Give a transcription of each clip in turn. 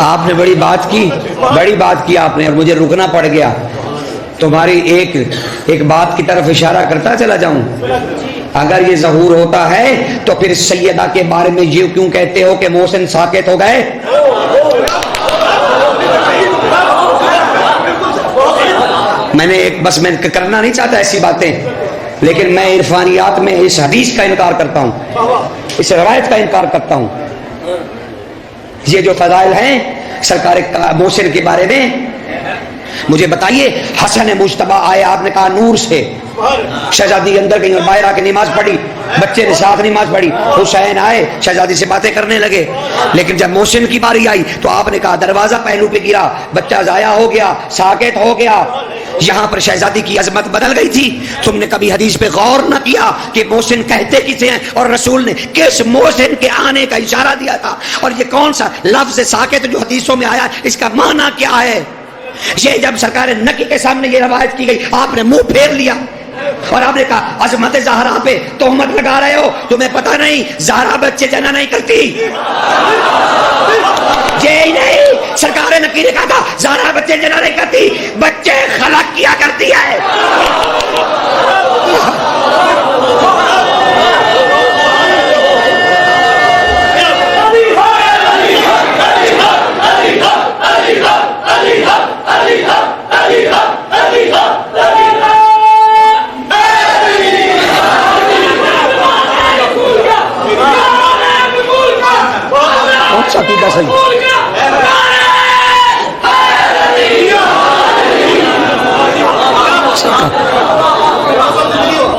آپ نے بڑی بات کی آپ نے، اور مجھے رکنا پڑ گیا. تمہاری ایک بات کی طرف اشارہ کرتا چلا جاؤں. اگر یہ ظہور ہوتا ہے تو پھر سیدہ کے بارے میں یہ کیوں کہتے ہو کہ محسن ساکت ہو گئے؟ میں کرنا نہیں چاہتا ایسی باتیں، لیکن میں عرفانیات میں اس حدیث کا انکار کرتا ہوں، اس روایت کا انکار کرتا ہوں. یہ جو فضائل ہیں سرکار محسن کے بارے میں، مجھے بتائیے. حسن مجتبی آئے، آپ نے کہا نور سے. شہزادی اندر گئی اور باہر آ کے نماز پڑھی، بچے نے ساتھ نماز پڑھی. حسین آئے، شہزادی سے باتیں کرنے لگے. لیکن جب محسن کی باری آئی تو آپ نے کہا دروازہ پہلو پہ گرا، بچہ ضائع ہو گیا، ساکت ہو گیا. یہاں پر شہزادی کی عظمت بدل گئی تھی. تم نے کبھی حدیث پہ غور نہ کیا کہ محسن کہتے کسے ہیں اور رسول نے کس محسن کے آنے کا اشارہ دیا تھا، اور یہ کون سا لفظ ساکت جو حدیثوں میں آیا اس کا معنی کیا ہے. یہ جب سرکار نکی کے سامنے یہ روایت کی گئی آپ نے منہ پھیر لیا اور آپ نے کہا عظمت زہرا پہ تہمت لگا رہے ہو، تمہیں پتہ نہیں زہرا بچے جنہ نہیں کرتی. یہ نہیں، سرکار نکی نے کہا تھا زہرا بچے جنہ نہیں کرتی، بچے خلق کیا کرتی ہے.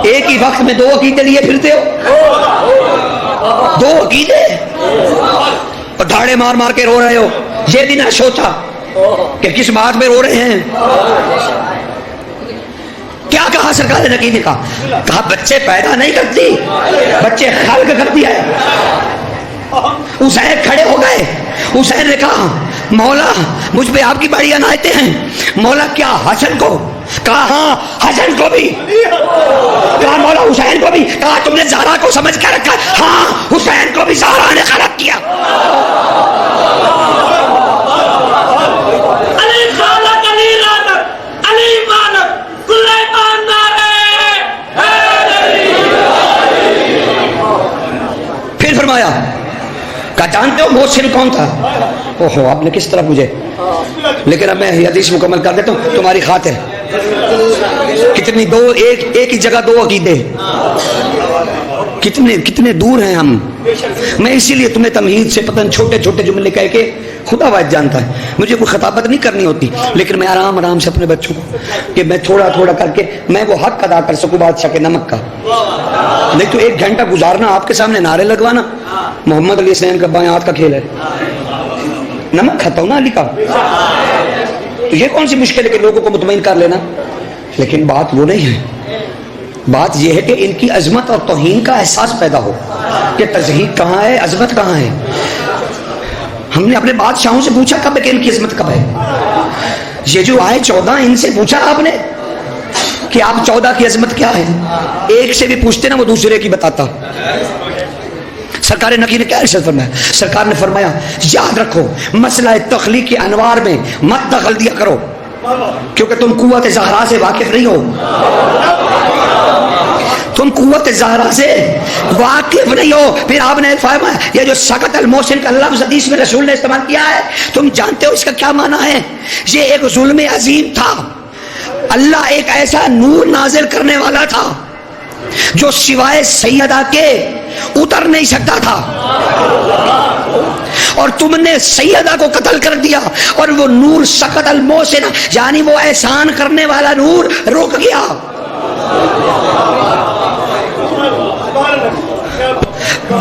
ایک ہی وقت میں دو عقیدے لیے پھرتے ہو، دو عقیدے، اور دھاڑے مار مار کے رو رہے ہو. یہ بھی نہ سوچا کہ کس بات میں رو رہے ہیں. کیا کہا سرکار نکی نے؟ کہا بچے پیدا نہیں کرتی، بچے خلق کرتی ہے. حسین کھڑے ہو گئے. حسین نے کہا مولا مجھ پہ آپ کی بڑی عنایتیں ہیں. مولا کیا حسن کو؟ کہا ہاں حسن کو بھی. کہا مولا حسین کو بھی؟ کہا تم نے زہرا کو سمجھ کر رکھا؟ ہاں حسین کو بھی زہرا نے خلق کیا. پھر فرمایا کہا جانتے ہو محسن کون تھا؟ اوہو آپ نے کس طرح مجھے، لیکن اب میں حدیث مکمل کر دیتا ہوں تمہاری خاطر. کتنی دو ایک ہی جگہ دو عقیدے، کتنے دور ہیں ہم. میں اسی لیے تمہیں تمہید سے پتہ چھوٹے چھوٹے جملے کہہ کے خدا واحد جانتا ہے، مجھے کوئی خطابت نہیں کرنی ہوتی، لیکن میں آرام سے اپنے بچوں کو کہ میں تھوڑا تھوڑا کر کے میں وہ حق ادا کر سکوں بادشاہ کے نمک کا. نہیں تو 1 گھنٹہ گزارنا آپ کے سامنے نعرے لگوانا محمد علی حسین کا بائیں ہاتھ کا کھیل ہے. نمک کھاتا ہوں نا علی کا، تو یہ کون سی مشکل ہے کہ لوگوں کو مطمئن کر لینا. لیکن بات وہ نہیں ہے، بات یہ ہے کہ ان کی عظمت اور توہین کا احساس پیدا ہو کہ تضحیق کہاں ہے، عظمت کہاں ہے. ہم نے اپنے بادشاہوں سے پوچھا کب ہے کہ ان کی عظمت کب ہے. یہ جو آئے 14 ان سے پوچھا آپ نے کہ آپ 14 کی عظمت کیا ہے؟ ایک سے بھی پوچھتے نا وہ دوسرے کی بتاتا. سرکار نکی نے کیا ارشاد فرمایا؟ سرکار نے فرمایا یاد رکھو مسئلہ تخلیق کے انوار میں مت دخل دیا کرو کیونکہ تم قوت زہرا سے واقف نہیں ہو. تم قوت زہرا سے واقف نہیں ہو. پھر آپ نے فرمایا یہ جو سقط المحسن کا لفظ حدیث میں رسول نے استعمال کیا ہے تم جانتے ہو اس کا کیا معنی ہے؟ یہ ایک ظلم عظیم تھا. اللہ ایک ایسا نور نازل کرنے والا تھا جو سوائے سیدہ کے اتر نہیں سکتا تھا، اور تم نے سیدہ کو قتل کر دیا اور وہ نور سقط المحسن یعنی وہ احسان کرنے والا نور رک گیا.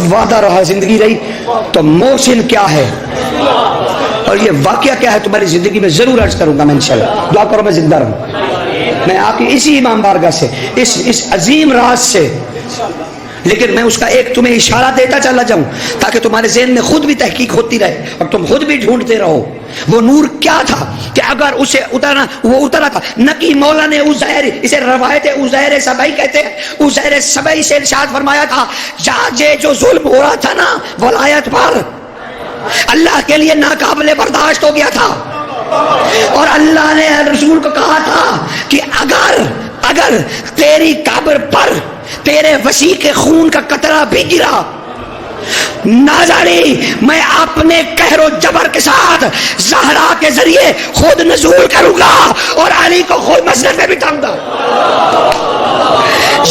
وعدہ رہا زندگی رہی. تو محسن کیا ہے اور یہ واقعہ کیا ہے تمہاری زندگی میں ضرور عرض کروں گا میں انشاءاللہ. دعا کرو میں زندہ رہوں. میں آپ کی اسی امام بارگاہ سے اس عظیم راز سے، لیکن میں اس کا ایک تمہیں اشارہ دیتا چلا جاؤں تاکہ تمہارے ذہن میں خود بھی تحقیق ہوتی رہے اور تم خود بھی ڈھونڈتے رہو. وہ نور کیا تھا کہ اگر اسے اترنا وہ اترا تھا. نکی مولا نے عزیر، اسے روایت عزیر سبعی کہتے ہیں، عزیر سبعی سے ارشاد فرمایا تھا جو ظلم ہو رہا تھا نا ولایت پر، اللہ کے لیے ناقابل برداشت ہو گیا تھا، اور اللہ نے رسول کو کہا تھا کہ اگر تیری قبر پر تیرے وسیع کے خون کا قطرہ بھی گرا، نازاری میں اپنے قہر و جبر کے ساتھ زہرا کے ذریعے خود نزول کروں گا اور علی کو خود مسجد میں بٹھاؤں گا۔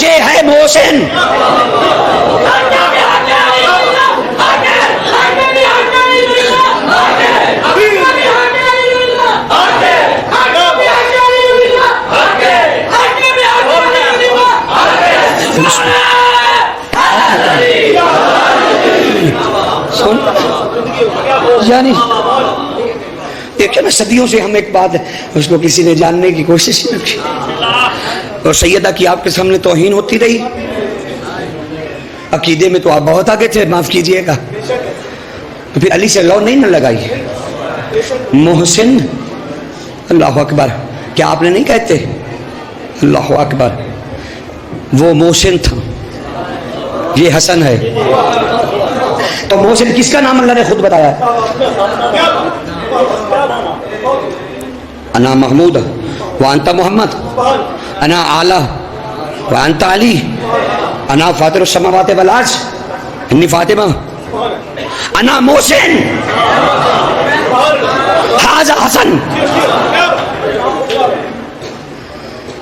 یہ ہے محسن۔ یعنی دیکھیں نا، صدیوں سے ہم ایک بات اس کو کسی نے جاننے کی کوشش نہ کی، اور سیدہ کی آپ کے سامنے توہین ہوتی رہی۔ عقیدے میں تو آپ بہت آگے تھے، معاف کیجئے گا، تو پھر علی سے لو نہیں نہ لگائی۔ محسن، اللہ اکبر، کیا آپ نے نہیں کہتے اللہ اکبر؟ وہ محسن تھا، یہ حسن ہے۔ تو محسن کس کا نام اللہ نے خود بتایا؟ انا محمود وانت محمد، انا اعلی وانت علی، انا فاطر السماوات والارض انی فاطمہ، انا محسن ھذا حسن۔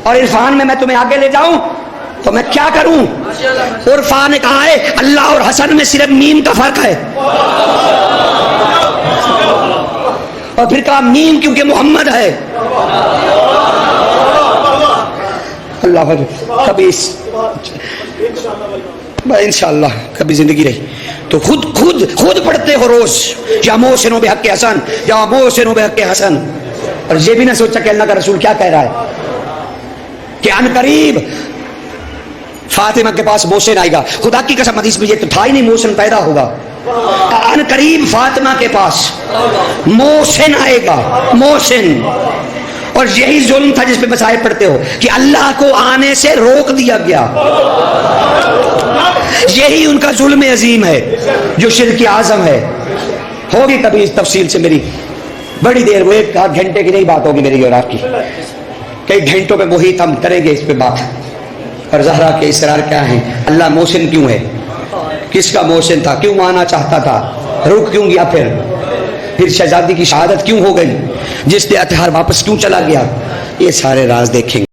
اور عرفان میں تمہیں آگے لے جاؤں تو میں کیا کروں؟ عرفان نے کہا ہے اللہ اور حسن میں صرف میم کا فرق ہے، اور پھر کہا میم کیونکہ محمد ہے۔ اللہ کبھی انشاءاللہ کبھی زندگی رہی تو خود پڑھتے ہو روز، یا محسن بحق حسن، یا محسن بحق حسن، اور یہ بھی نہ سوچا کہ اللہ کا رسول کیا کہہ رہا ہے کہ ان قریب فاطمہ کے پاس محسن آئے گا۔ خدا کی قسم حدیث میں یہ تو تھا ہی نہیں محسن پیدا ہوگا، ان قریب فاطمہ کے پاس محسن آئے گا، محسن۔ اور یہی ظلم تھا جس پہ مسائل پڑھتے ہو کہ اللہ کو آنے سے روک دیا گیا، یہی ان کا ظلم عظیم ہے جو شرک اعظم ہے۔ ہوگی کبھی اس تفصیل سے میری بڑی دیر، وہ 1 گھنٹے کی نہیں بات ہوگی میری اور آپ کی، کئی گھنٹوں پہ محیط ہم کریں گے اس پہ بات۔ اور زہرا کے اسرار کیا ہیں، اللہ محسن کیوں ہے، کس کا محسن تھا، کیوں مانا چاہتا تھا، رک کیوں گیا، پھر شہزادی کی شہادت کیوں ہو گئی، جس نے ہتھیار واپس کیوں چلا گیا، یہ سارے راز دیکھیں گے۔